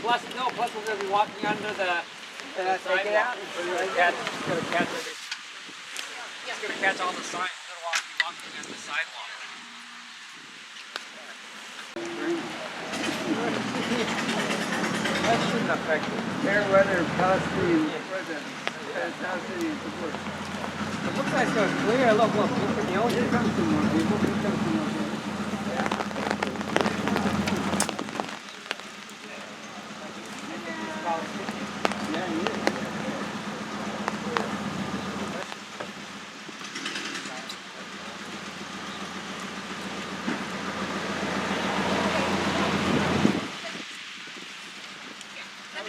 Plus we're going to be walking under the sidewalk. He's going to catch all the signs. We're going to be walking on the sidewalk. That shouldn't affect it. Fair weather, Palestinian president. Palestinian support. It looks like it's clear. Look at the ocean. Here comes some more people. Here comes some more people. Yeah, he is.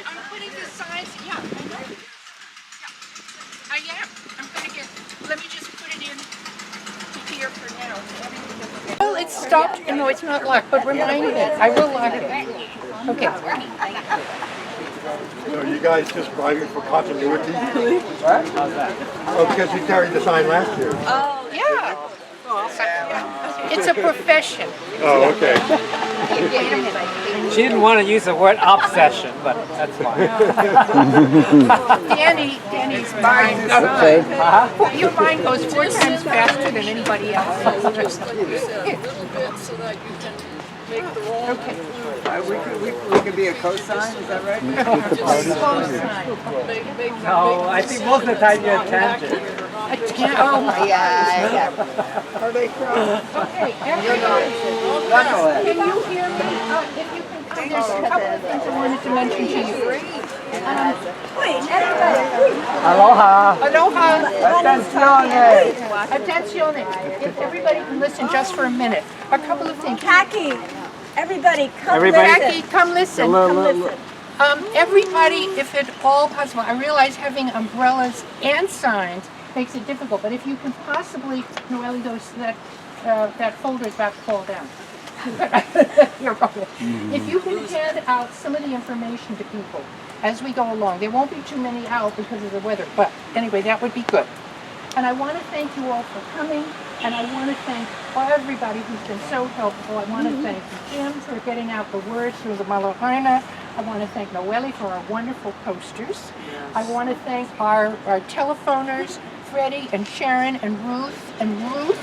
I'm putting the signs, yeah, I know. Yeah, I am. I'm going to get, let me just put it in here for now. Well, it's stopped. No, it's not locked, but remind me. I will lock it. Okay. So you guys just driving for continuity? What? How's that? Oh, because you carried the sign last year. Oh, yeah. It's a profession. Oh, okay. She didn't want to use the word obsession, but that's fine. Danny's mind your mind goes 4 times faster than anybody else. Just like you said, a little bit so that you can make the roll. Okay. We could be a cosign, is that right? No, I think most of the time you're attention. Oh my God. Yeah. Are they from? Okay, everybody. Can you hear me? If you can come, there's a couple of things I wanted to mention to you. Aloha. Aloha. Attenzione. Attenzione. If everybody can listen just for a minute. A couple of things. Kaki, everybody come Everybody- Jackie, listen. come listen. Come listen. Everybody, if at all possible, I realize having umbrellas and signs makes it difficult, but if you can possibly, Noelle, that folder is about to fall down. You're right. If you can hand out some of the information to people as we go along, there won't be too many out because of the weather, but anyway, that would be good. And I want to thank you all for coming, and I want to thank everybody who's been so helpful. I want to thank Jim for getting out the word through the Malahaina. I want to thank Noelle for our wonderful posters. I want to thank our telephoners, Freddie and Sharon and Ruth. And it was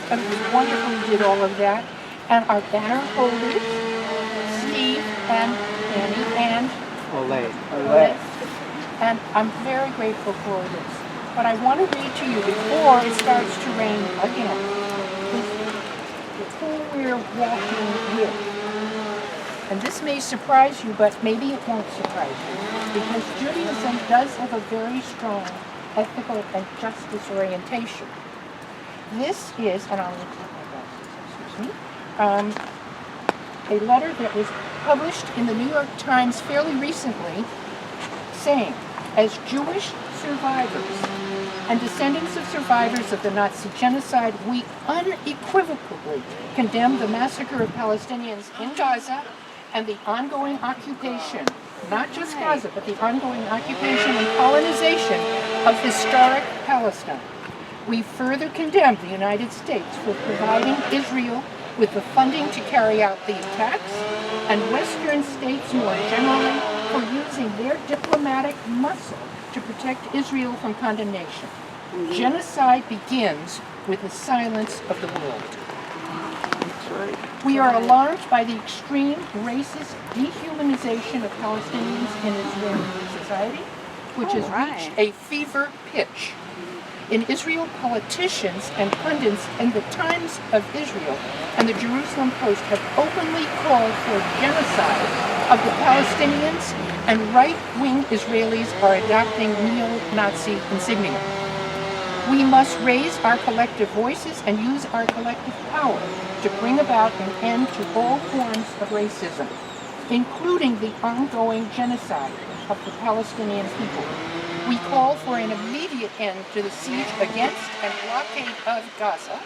wonderful who did all of that. And our banner holders, Steve and Danny and Olay. and I'm very grateful for this. But I want to read to you before it starts to rain again. Who we're walking with. And this may surprise you, but maybe it won't surprise you. Because Judaism does have a very strong ethical and justice orientation. This is, and I'll look at my glasses, excuse me, a letter that was published in the New York Times fairly recently saying, as Jewish survivors and descendants of survivors of the Nazi genocide, we unequivocally condemn the massacre of Palestinians in Gaza and the ongoing occupation, not just Gaza, but the ongoing occupation and colonization of historic Palestine. We further condemn the United States for providing Israel with the funding to carry out the attacks, and Western states more generally for using their diplomatic muscle to protect Israel from condemnation. Genocide begins with the silence of the world. We are alarmed by the extreme racist dehumanization of Palestinians in Israeli society, which has reached a fever pitch. In Israel, politicians and pundits in the Times of Israel and the Jerusalem Post have openly called for genocide of the Palestinians, and right-wing Israelis are adopting neo-Nazi insignia. We must raise our collective voices and use our collective power to bring about an end to all forms of racism, including the ongoing genocide of the Palestinian people. We call for an immediate end to the siege against and blockade of Gaza.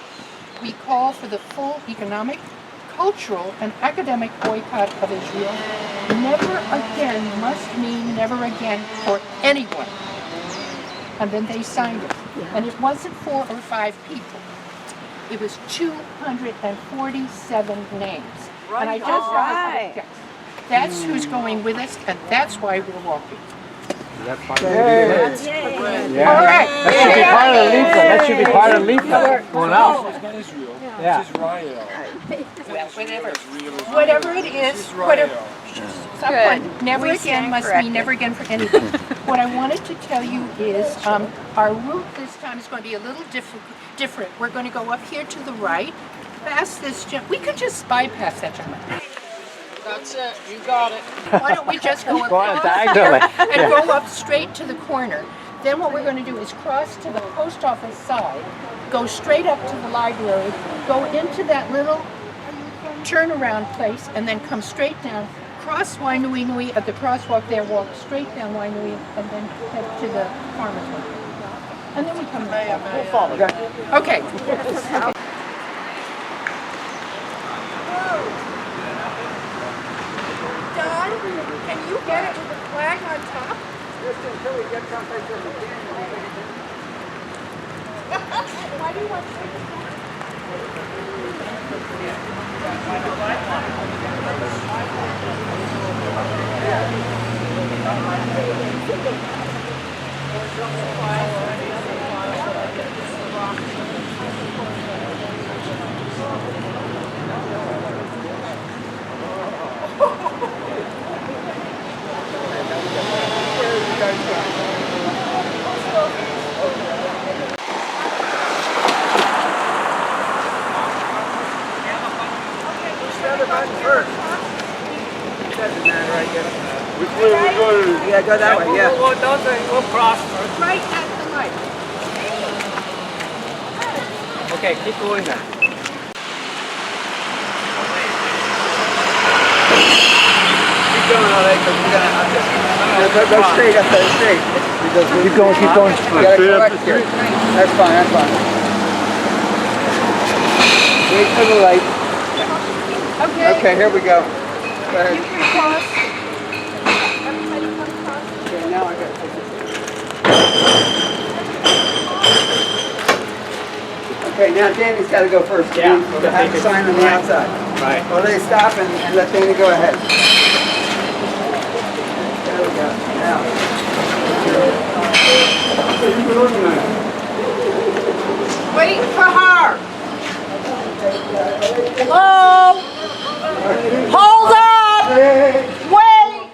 We call for the full economic, cultural, and academic boycott of Israel. Never again must mean never again for anyone. And then they signed it. And it wasn't 4 or 5 people. It was 247 names. And I just Right. yes. That's who's going with us, and that's why we're walking. Yeah. All right. That should be part of the leaflet. That should be part of the leaflet. Going out. Yeah. Whatever it is, whatever. Someone, never again must mean never again for anything. What I wanted to tell you is our route this time is going to be a little different. We're going to go up here to the right, past this gentleman. We could just bypass that gentleman. That's it. You got it. Why don't we just go Go on across diagonally. and go up straight to the corner. Then what we're going to do is cross to the post office side, go straight up to the library, go into that little turnaround place, and then come straight down, cross Wainui at the crosswalk there, walk straight down Wainui, and then head to the farmer's market. And then we come back. We'll follow. Okay. Don, can you get it with the flag on top? Just until we get someplace where we can. Why do you want to take Which way are we going? Yeah, go that way, yeah. We'll cross first. right at the light? Okay, keep going then. Keep going, all right, because we're going to go straight up there, straight. Keep going, keep going. We got to correct here. That's fine, that's fine. Wait for the light. Okay. Okay, here we go. Go ahead. You can cross. Everybody come across. Okay, now I got to take this. Okay, now Danny's got to go first. Yeah, To we'll have take the it. sign on the Right. outside. Right. Well, they stop and let Danny go ahead. There we go. Now. Wait for her. Hello? Hold up! Wait!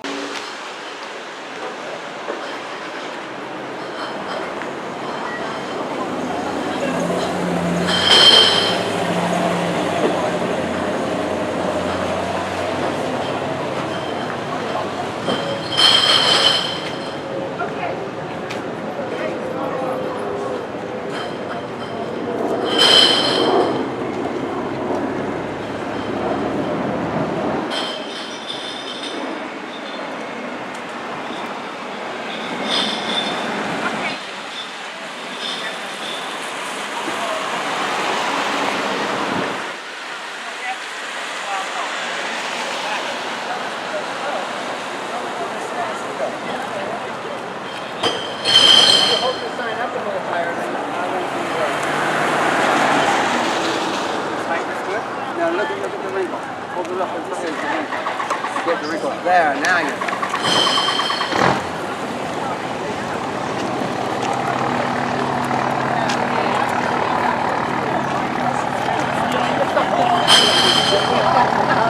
Now look at the wrinkle. Hold it up and look at the wrinkle. Get the wrinkle. There, now you.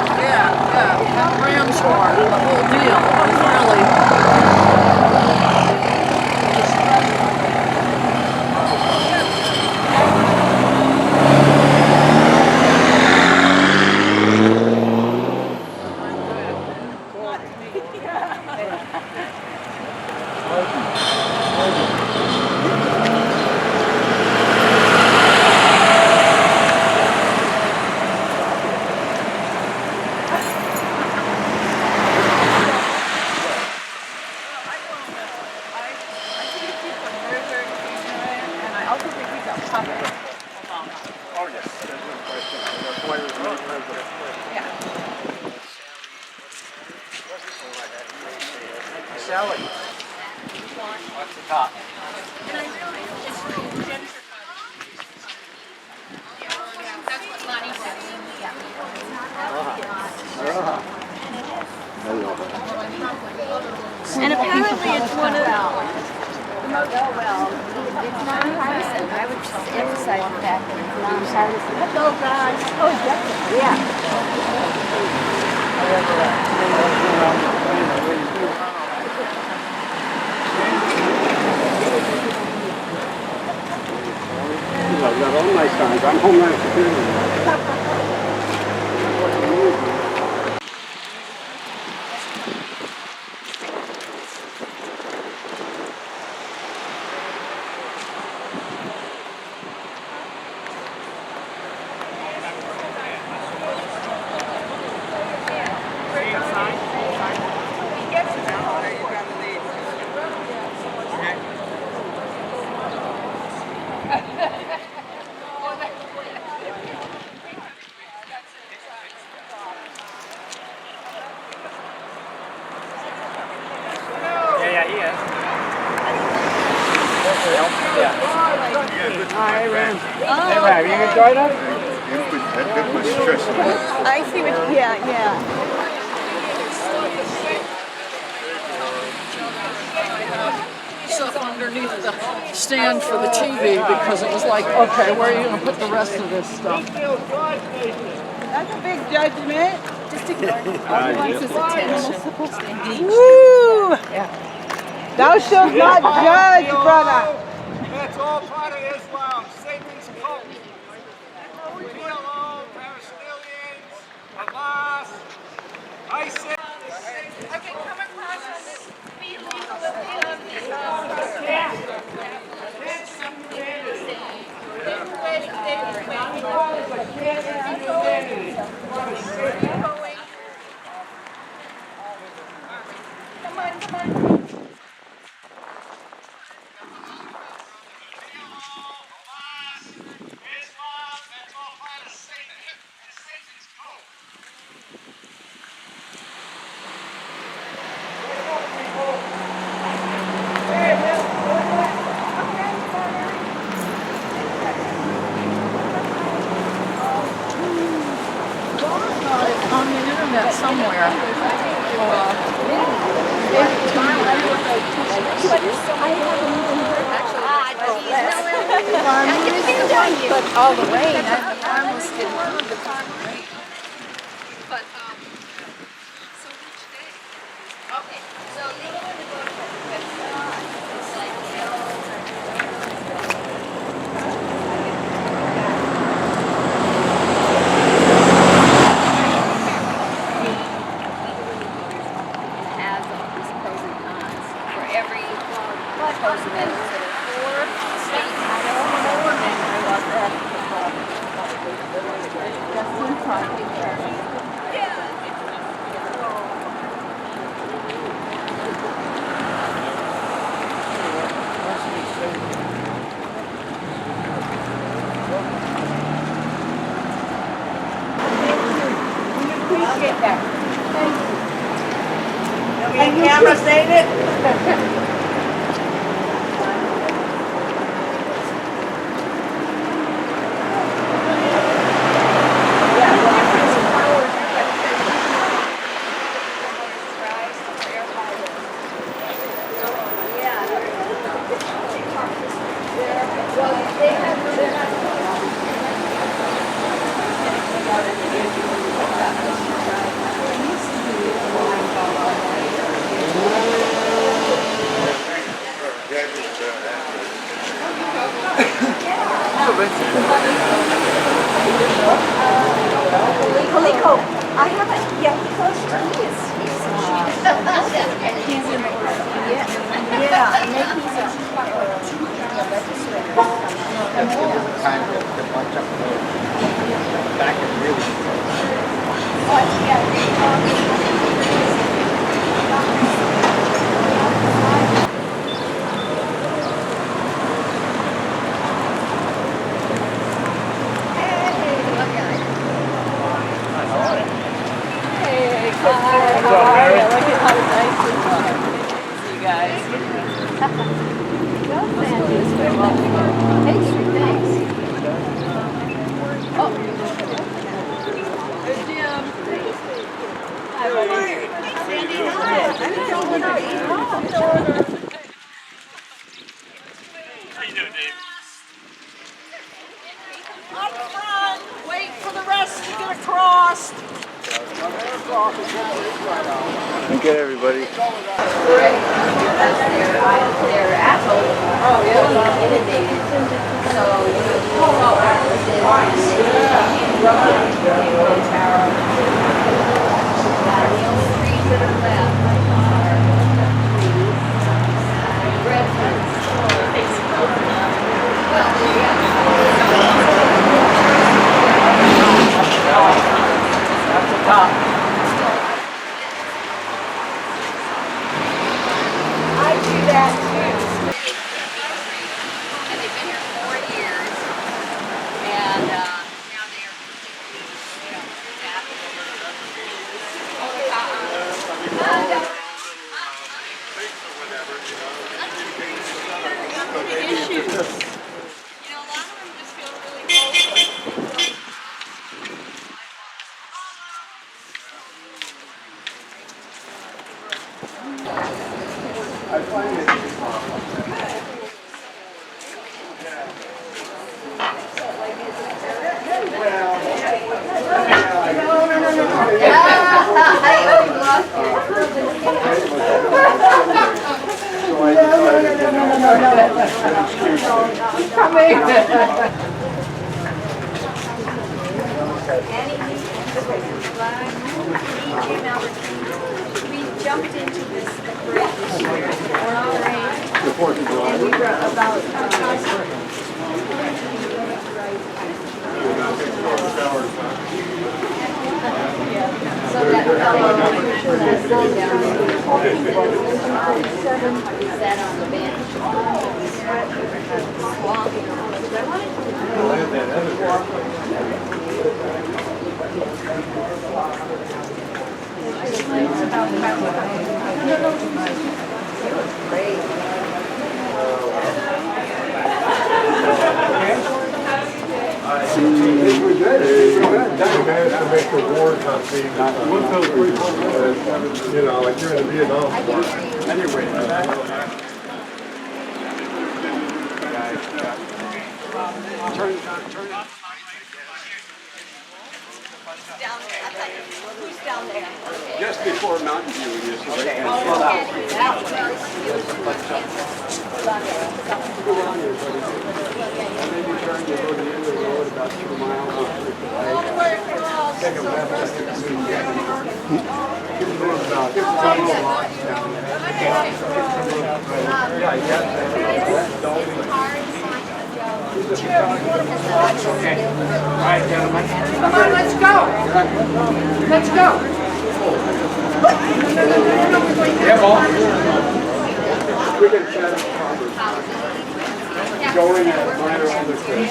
That ram's horn, the whole deal is really. Sally. What's the top? That's what Lonnie said. Aloha. And apparently it's one of Well, it's nonpartisan. I would just emphasize the fact that it's nonpartisan. Oh, God. Oh, definitely. Yeah. I've got all my signs. I'm Homeland Security. Yeah, he is. Hi, Ren. Hey, Rob, you enjoyed it? That was stressful. I see what, yeah. Stuff underneath the stand for the TV because it was like, okay, where are you going to put the rest of this stuff? That's a big judgment. Just ignore it. All he wants is attention. Woo! Yeah. Thou shalt not judge, brother. That's all part of Islam, Satan's cult. Hilo, Palestinians, Hamas, ISIS. I can come across on this be legal Come on. On the internet somewhere. But all the rain, I almost didn't move the rain. But, so each day. Okay, so you want to go to the website. It's like, has all these pros and cons for every pros and cons for states. Appreciate that. And you camera saying it? Hilo, I haven't yet pushed his. He's in the yeah, and then he's a Time to bunch up the back and really. Hey, Up front, wait for the rest to get across. Okay, everybody. They're assholes. Oh, yeah. Inundated. So, you know, the only trees that are left are red ones. Well, That's the top. I do that too. And they've been here 4 years. And now they are completely, you know, adapted. You know, a lot of them just feel really close. I find it. We jumped into this parade this year. The 4th of July. And we were about so that fellow sat on the bench. They managed to make the war not seem, you know, like you're in a Vietnam war. Anyway. Down there. I thought, who's down there? Just before Mountain View, you see. That And then you turn to go to the end of the road about 2 miles. Take a left. Okay. All right, gentlemen. Come on, let's go. Let's go. Yeah, ball. We can chat going at minor on the trip.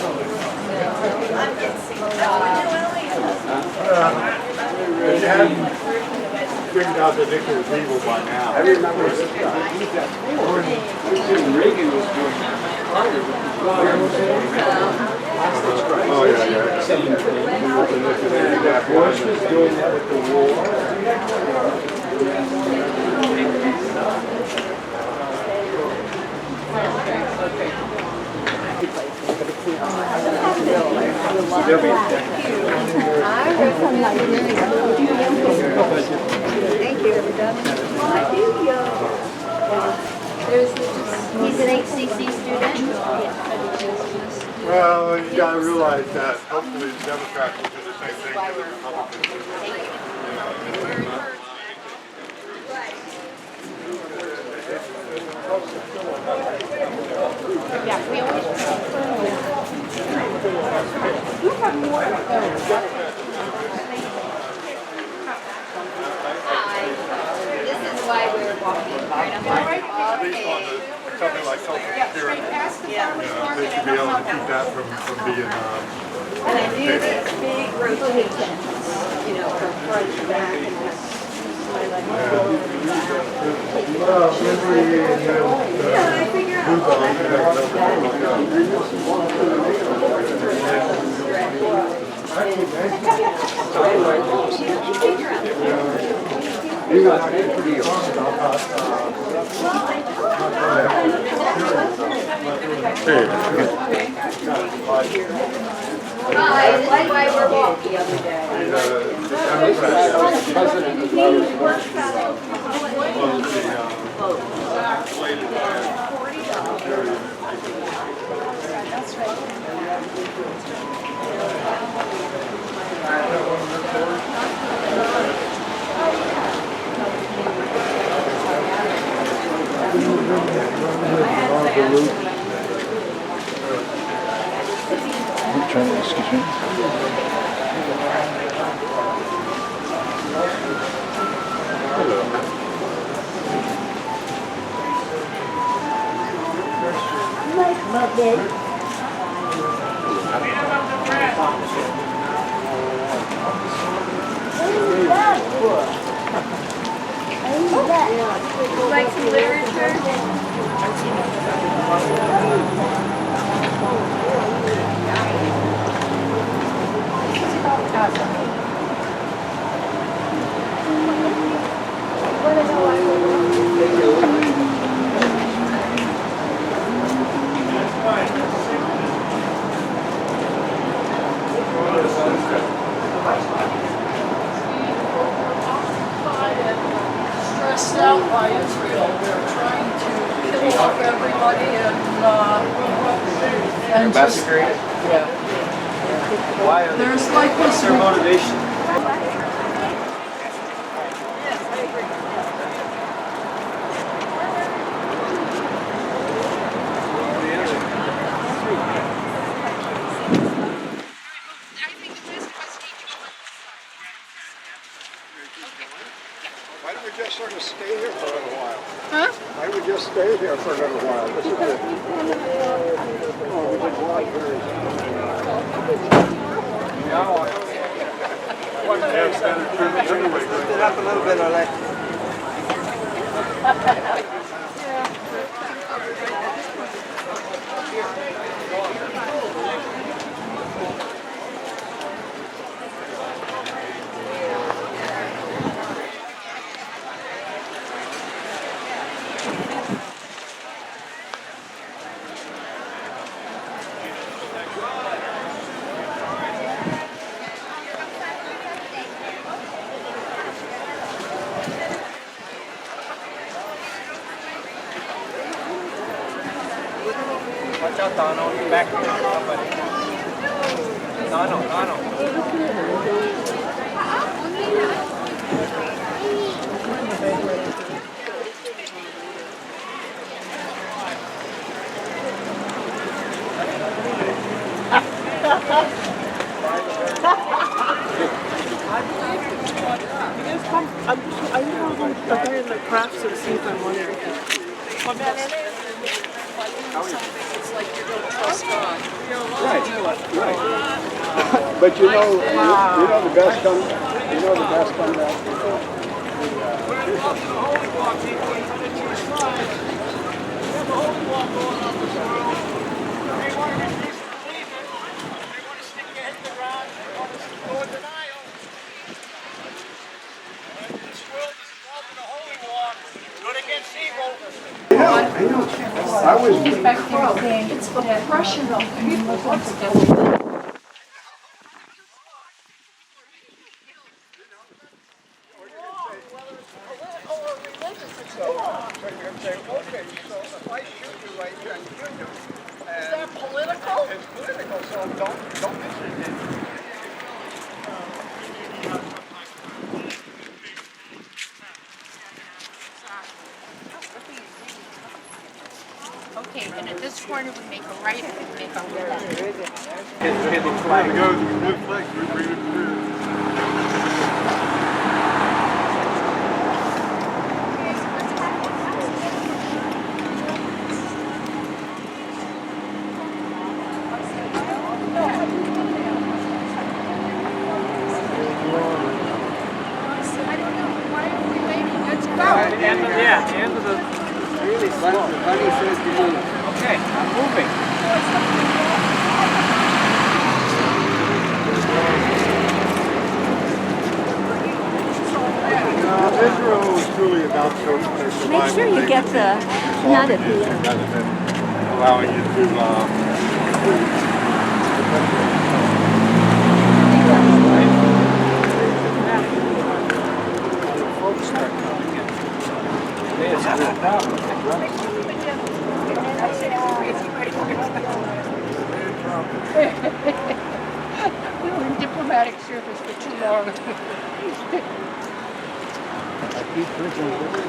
If you hadn't figured out that Nick was evil by now. I remember this guy. Reagan was doing that. Oh, yeah, yeah. Bush was doing that with the war. Thank you, everybody. He's an HCC student. Well, you gotta realize that hopefully the Democrats will do the same thing to the Republicans. Yeah, we always you have more of those. Hi. This is why we're walking right up. At least on something like Social Security. They should be able to keep that from being, And I do these big rotations, you know, from front to back and that's You got pretty That's why we're walking the other day. Excuse me. Like some literature? Stressed out by Israel. They're trying to kill off everybody and just, yeah. Why are There's like this. their motivation? Why don't we just sort of stay here for a little while? Huh? Why don't we just stay here for a little while? This is it. Oh, we could walk very Lift it up a little bit, Ole. Watch out, Donald. You're back here. Somebody. Donald. I know a guy in the crafts and see if I'm wondering. It's like you don't trust God. right. But you know the best come back. I was It's the oppression of people. What's going on? okay, so if I shoot you right here and kill you, Is that political? it's political, so don't mention it. Okay, and at this corner we make a right and we make a left. End of the really slow. Bunny says to move. Okay, I'm moving. Israel is truly about survival. Make sure you get the nut at the end. Rather than allowing you to Folks start coming in. Today it's cooled down. We were in diplomatic service for too long. I keep drinking this.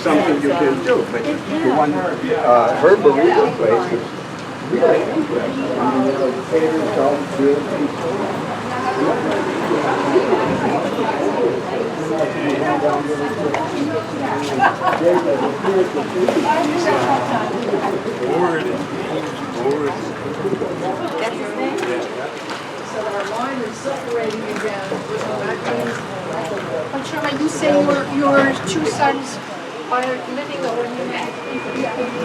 Something you can do, but the one, her burrito place is really interesting. I mean, potatoes, all grilled pieces. So our line is separating again. But Shirley, you say your two sons are living over here?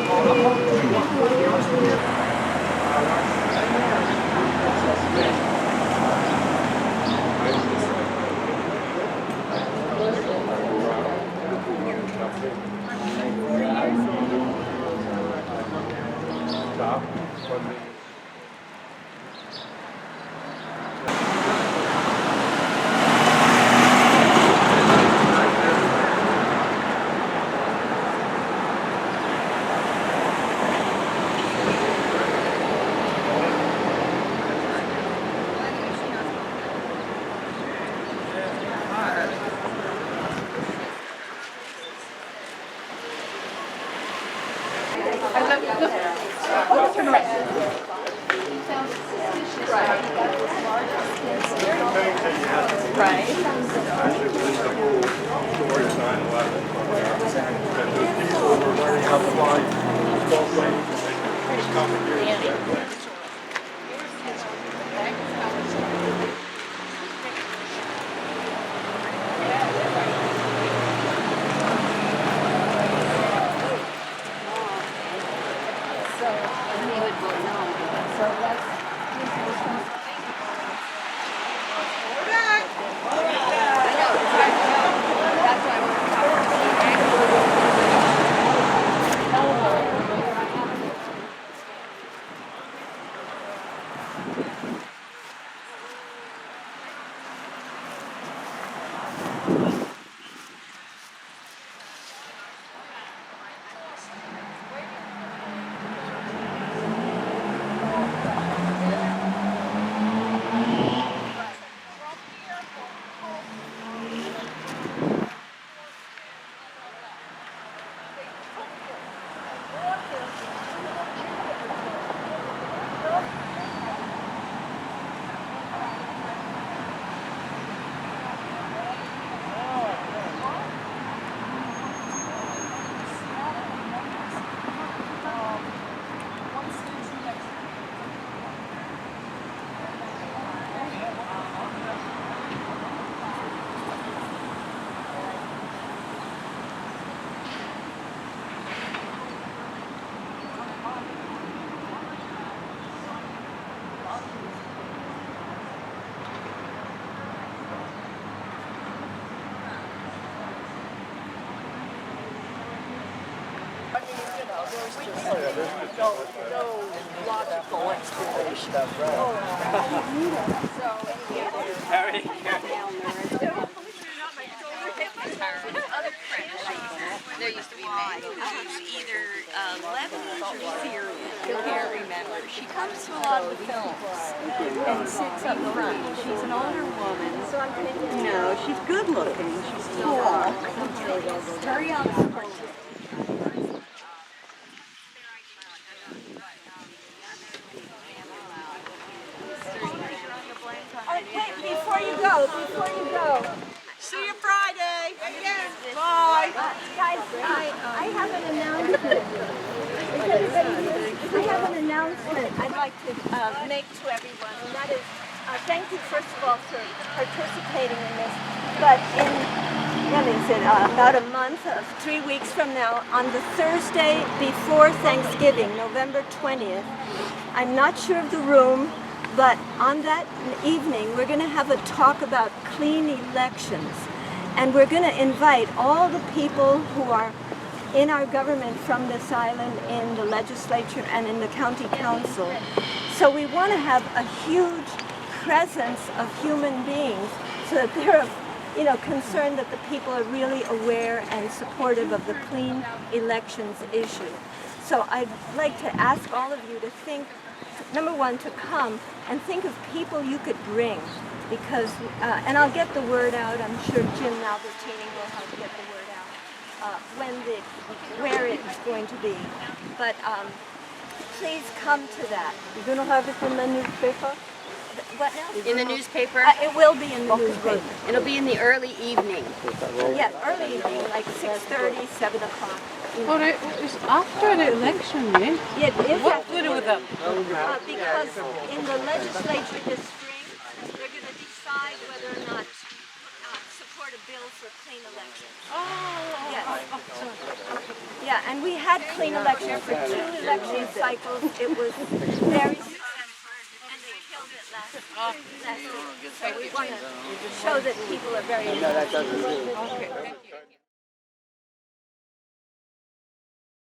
There used to be men who's either Lebanese or Syrian. I can't remember. She comes to a lot of the films and sits up front. She's an older woman. You know, she's good looking. She's tall. Her young Okay, before you go. See you Friday. Again. Bye. Guys, I have an announcement. I have an announcement I'd like to make to everyone, and that is, thank you first of all for participating in this. But in about a month, 3 weeks from now, on the Thursday before Thanksgiving, November 20th. I'm not sure of the room, but on that evening we're going to have a talk about clean elections. And we're going to invite all the people who are in our government from this island, in the legislature and in the county council. So we want to have a huge presence of human beings so that they're concerned that the people are really aware and supportive of the clean elections issue. So I'd like to ask all of you to think, number one, to come and think of people you could bring, because, and I'll get the word out, I'm sure Jim Albertini will help get the word out, where it's going to be. But please come to that. You're going to have it in the newspaper? What now? In the newspaper? It will be in the newspaper. It'll be in the early evening. Yeah, early evening, like 6:30, 7 o'clock. But it's after the election, eh? Yeah, it is. What to do with that? Because in the legislature this spring, they're going to decide whether or not to support a bill for clean elections. Oh, yes. Yeah, and we had clean elections for 2 election cycles. It was very successful, and they killed it last year. So we want to show that people are very interested. okay. Thank you.